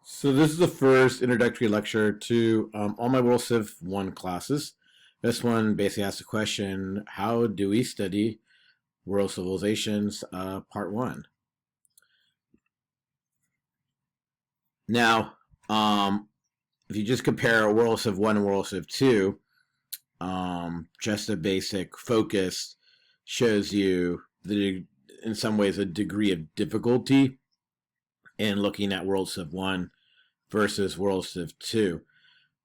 So this is the first introductory lecture to all my World Civ 1 classes. This one basically asks the question, how do we study World Civilizations Part 1? Now, if you just compare World Civ 1 and World Civ 2, just a basic focus shows you, in some ways, a degree of difficulty in looking at World Civ 1 versus World Civ 2.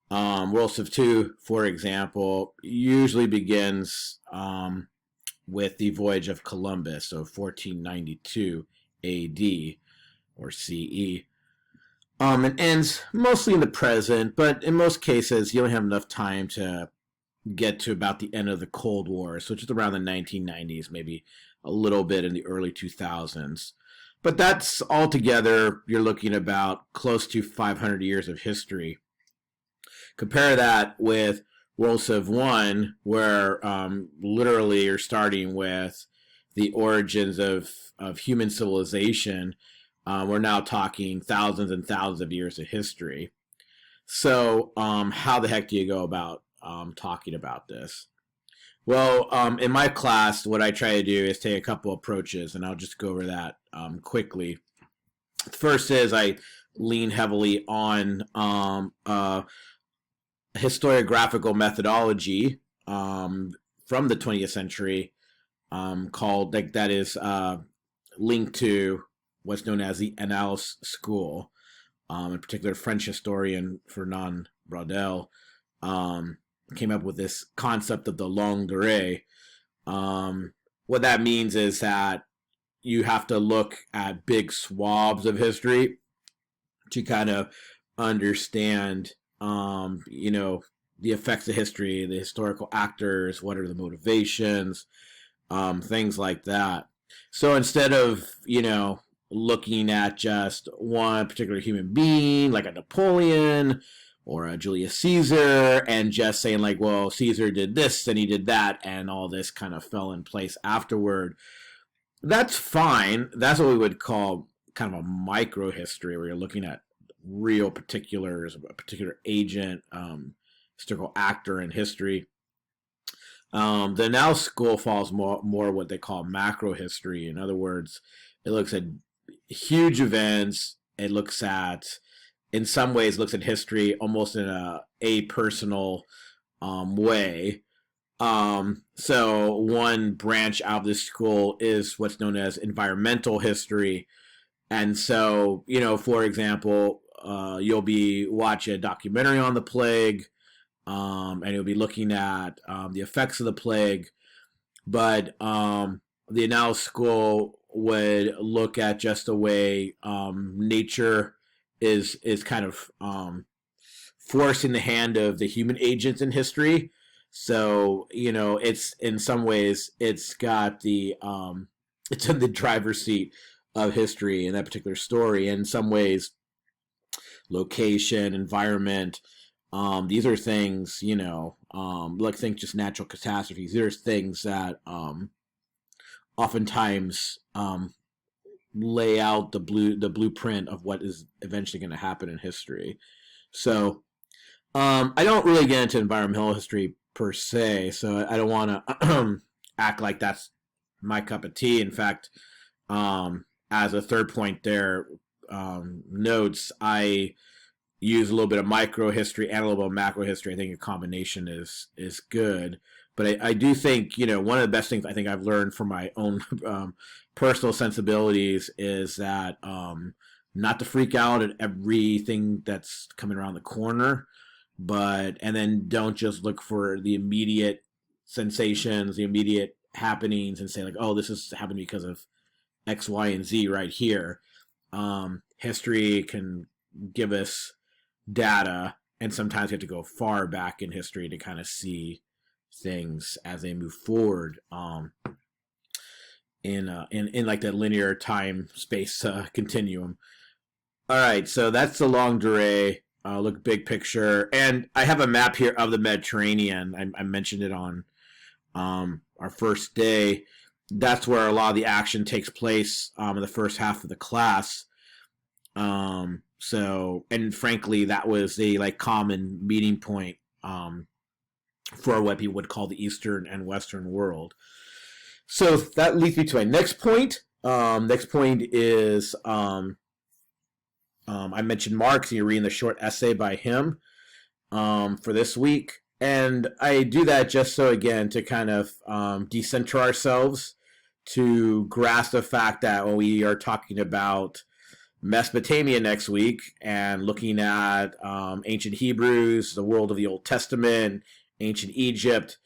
World Civ 2, for example, usually begins with the voyage of Columbus, so 1492 AD or CE. And ends mostly in the present, but in most cases, you don't have enough time to get to about the end of the Cold War, so just around the 1990s, maybe a little bit in the early 2000s. But that's altogether, you're looking about close to 500 years of history. Compare that with World Civ 1, where literally you're starting with the origins of human civilization. We're now talking thousands and thousands of years of history. So how the heck do you go about talking about this? Well, in my class, what I try to do is take a couple approaches, and I'll just go over that quickly. The first is I lean heavily on historiographical methodology from the 20th century called, that is linked to what's known as the Annales School. In particular, French historian Fernand Braudel came up with this concept of the longue durée. What that means is that you have to look at big swabs of history to kind of understand, the effects of history, the historical actors, what are the motivations, things like that. So instead of, looking at just one particular human being, like a Napoleon or a Julius Caesar, and just saying like, well, Caesar did this and he did that, and all this kind of fell in place afterward. That's fine. That's what we would call kind of a micro history, where you're looking at real particulars, a particular agent, historical actor in history. The now school falls more what they call macro history. In other words, it looks at huge events. It looks at, in some ways, looks at history almost in a personal way. So one branch out of this school is what's known as environmental history. And so, for example, you'll be watching a documentary on the plague, and you'll be looking at the effects of the plague. But the Annales School would look at just the way nature is kind of forcing the hand of the human agents in history. So it's, in some ways, it's got the it's in the driver's seat of history in that particular story. In some ways, location, environment, these are things, like, think just natural catastrophes. These are things that oftentimes lay out the blueprint of what is eventually going to happen in history. So I don't really get into environmental history per se, so I don't want to act like that's my cup of tea. In fact, as a third point there, notes, I use a little bit of micro history and a little bit of macro history. I think a combination is good. But I do think, one of the best things I think I've learned from my own personal sensibilities is that not to freak out at everything that's coming around the corner, and then don't just look for the immediate sensations, the immediate happenings, and say like, oh, this is happening because of X, Y, and Z right here. History can give us data, and sometimes we have to go far back in history to kind of see things as they move forward in like that linear time space continuum. All right, so that's the longue durée. Look big picture, and I have a map here of the Mediterranean. I mentioned it on our first day. That's where a lot of the action takes place in the first half of the class. So, and frankly, that was a like common meeting point for what people would call the Eastern and Western world. So that leads me to my next point. Next point is I mentioned Marx, and you're reading the short essay by him for this week. And I do that just so, again, to kind of decenter ourselves, to grasp the fact that when we are talking about Mesopotamia next week and looking at ancient Hebrews, the world of the Old Testament, ancient Egypt,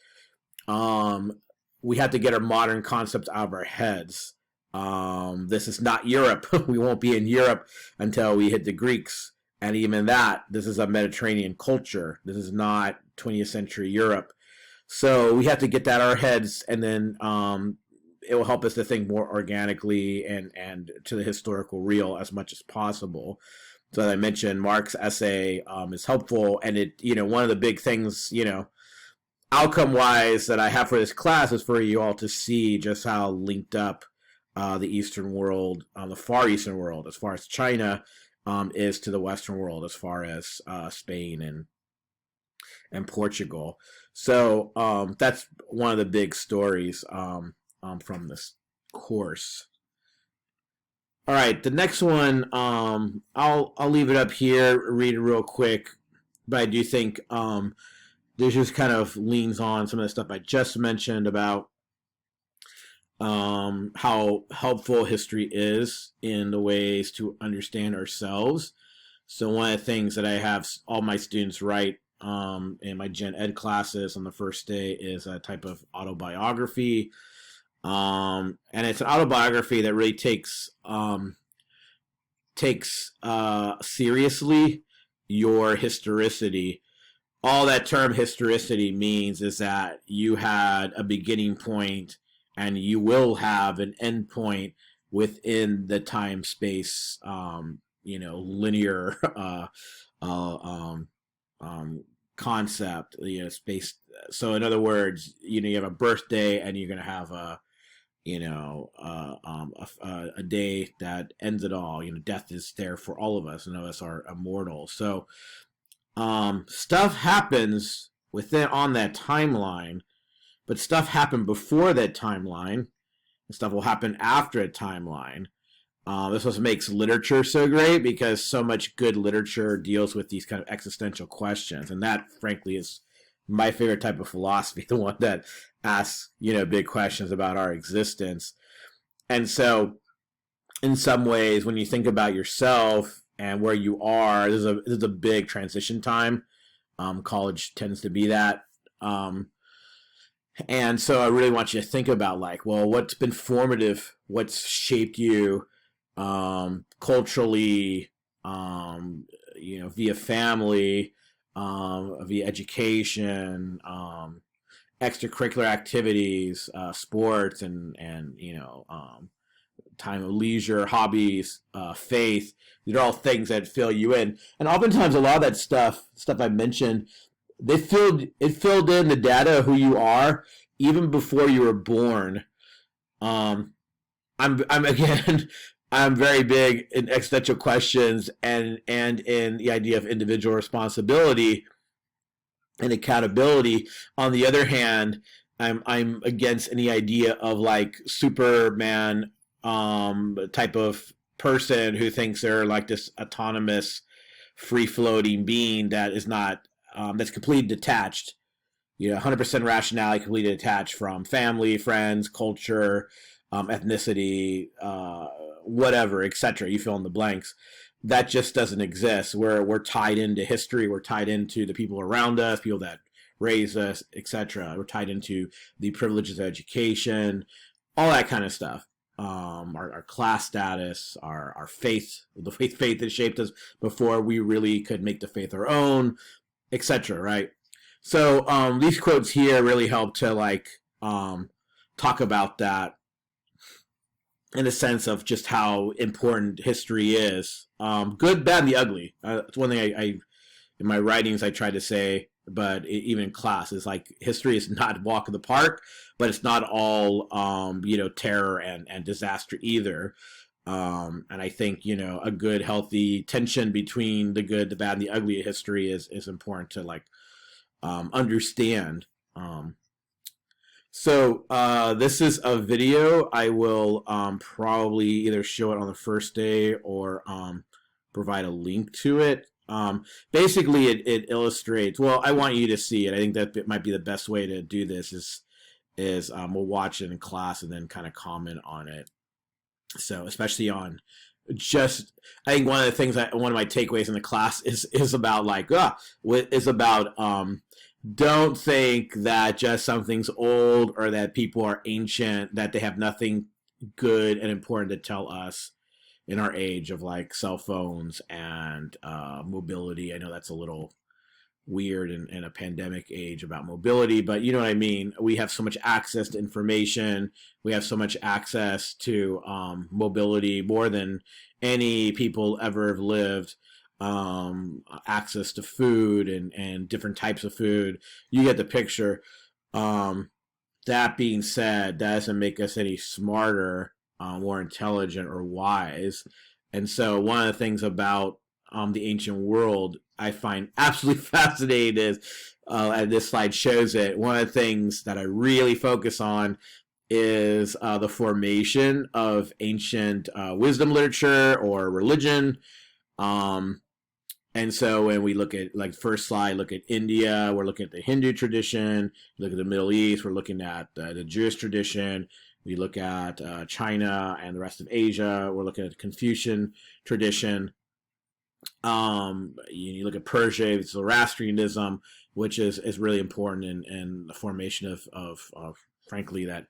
we have to get our modern concepts out of our heads. This is not Europe. We won't be in Europe until we hit the Greeks. And even that, this is a Mediterranean culture. This is not 20th century Europe. So we have to get that out of our heads, and then it will help us to think more organically and to the historical real as much as possible. So as I mentioned, Mark's essay is helpful, and it, one of the big things, outcome-wise that I have for this class is for you all to see just how linked up the Eastern world, the Far Eastern world, as far as China, is to the Western world, as far as Spain and Portugal. So that's one of the big stories from this course. All right, the next one, I'll leave it up here, read it real quick, but I do think this just kind of leans on some of the stuff I just mentioned about how helpful history is in the ways to understand ourselves. So one of the things that I have all my students write in my Gen Ed classes on the first day is a type of autobiography. And it's an autobiography that really takes seriously your historicity. All that term historicity means is that you had a beginning point and you will have an end point within the time space, linear concept, space. So in other words, you have a birthday and you're going to have a day that ends it all. Death is there for all of us. None of us are immortal. So stuff happens on that timeline, but stuff happened before that timeline, and stuff will happen after a timeline. This is what makes literature so great, because so much good literature deals with these kind of existential questions, and that, frankly, is my favorite type of philosophy, the one that asks, big questions about our existence. And so, in some ways, when you think about yourself and where you are, this is a big transition time. College tends to be that. And so I really want you to think about, what's been formative, what's shaped you culturally, via family, via education, extracurricular activities, sports, and time of leisure, hobbies, faith. These are all things that fill you in. And oftentimes a lot of that stuff I mentioned, it filled in the data of who you are even before you were born. I'm very big in existential questions and in the idea of individual responsibility and accountability. On the other hand, I'm against any idea of Superman type of person who thinks they're like this autonomous, free-floating being that is not that's completely detached, 100% rationality, completely detached from family, friends, culture, ethnicity, whatever, etc. You fill in the blanks. That just doesn't exist. We're tied into history. We're tied into the people around us, people that raised us, etc. We're tied into the privileges of education, all that kind of stuff. Our class status, our faith, the faith that shaped us before we really could make the faith our own, etc. Right? So these quotes here really help to talk about that in a sense of just how important history is. Good, bad, and the ugly. It's one thing I in my writings I try to say, but even in class, is history is not a walk in the park, but it's not all terror and disaster either. And I think, you know, a good, healthy tension between the good, the bad, and the ugly of history is important to like understand. Um, this is a video. I will probably either show it on the first day or provide a link to it. Basically, it illustrates. Well, I want you to see it. I think that it might be the best way to do this is we'll watch it in class and then kind of comment on it. So especially on just, I think one of the things one of my takeaways in the class is about like is about don't think that just something's old or that people are ancient, that they have nothing good and important to tell us in our age of like cell phones and mobility. I know that's a little weird in a pandemic age about mobility, but you know what I mean. We have so much access to information. We have so much access to mobility, more than any people ever have lived. Access to food and different types of food. You get the picture. That being said, that doesn't make us any smarter, more intelligent, or wise. And so one of the things about the ancient world I find absolutely fascinating is, and this slide shows it, one of the things that I really focus on is the formation of ancient wisdom literature or religion. And so when we look at, like, first slide, look at India, we're looking at the Hindu tradition. Look at the Middle East, we're looking at the Jewish tradition. We look at China and the rest of Asia, we're looking at the Confucian tradition. You look at Persia, it's Zoroastrianism, which is really important in the formation of frankly, that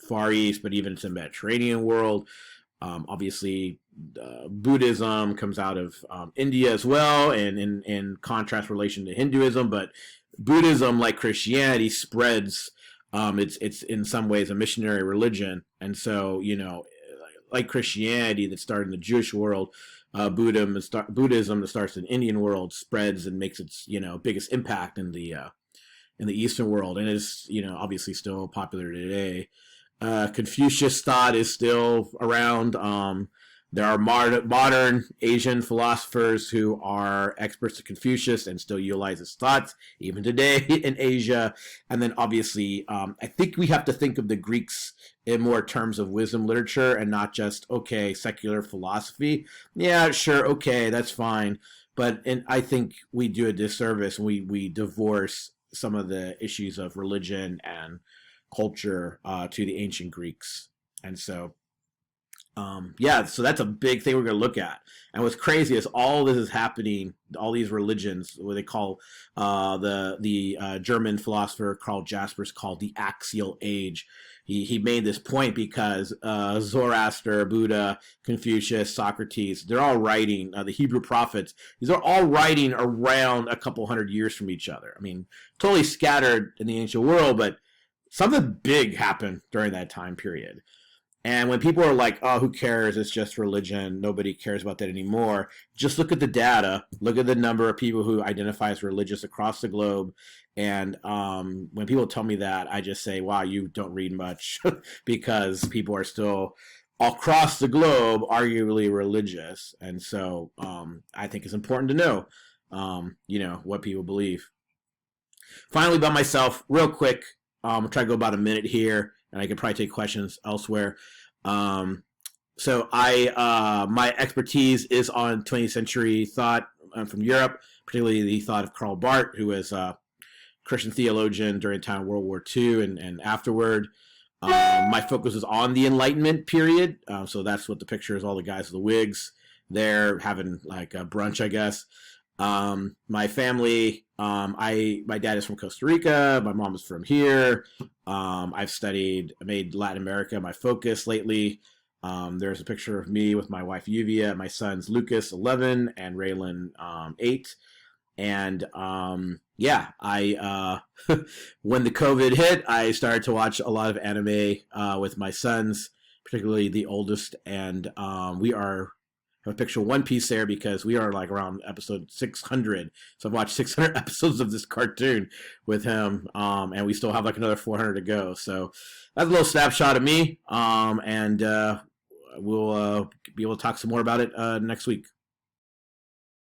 Far East, but even to the Mediterranean world. Obviously, Buddhism comes out of India as well, and in contrast relation to Hinduism. But Buddhism, like Christianity, spreads. It's in some ways a missionary religion, and so, you know, like Christianity that started in the Jewish world, Buddhism that starts in the Indian world spreads and makes its, you know, biggest impact in the Eastern world, and is, you know, obviously still popular today. Confucius thought is still around. There are modern Asian philosophers who are experts of Confucius and still utilize his thoughts, even today in Asia. And then obviously, I think we have to think of the Greeks in more terms of wisdom literature and not just, okay, secular philosophy. Yeah, sure, okay, that's fine. I think we do a disservice when we divorce some of the issues of religion and culture to the ancient Greeks. And so, so that's a big thing we're going to look at. And what's crazy is all this is happening, all these religions, what they call the German philosopher Karl Jaspers called the Axial Age. He made this point because Zoroaster, Buddha, Confucius, Socrates, they're all writing, the Hebrew prophets, these are all writing around a couple hundred years from each other. I mean, totally scattered in the ancient world, but something big happened during that time period. And when people are like, oh, who cares? It's just religion. Nobody cares about that anymore. Just look at the data. Look at the number of people who identify as religious across the globe. And when people tell me that, I just say, wow, you don't read much because people are still across the globe arguably religious. And so I think it's important to know, what people believe. Finally, about myself, real quick, I'll try to go about a minute here, and I could probably take questions elsewhere. My expertise is on 20th century thought from Europe, particularly the thought of Karl Barth, who was a Christian theologian during the time of World War II and afterward. My focus is on the Enlightenment period, so that's what the picture is, all the guys with the wigs there having like a brunch, I guess. My family, my dad is from Costa Rica. My mom is from here. I've made Latin America my focus lately. There's a picture of me with my wife, Yuvia, my sons, Lucas, 11, and Raylan, 8. And, I, when the COVID hit, I started to watch a lot of anime, with my sons, particularly the oldest. And, have a picture of One Piece there because we are like around episode 600. So I've watched 600 episodes of this cartoon with him, and we still have like another 400 to go. So that's a little snapshot of me. we'll be able to talk some more about it next week.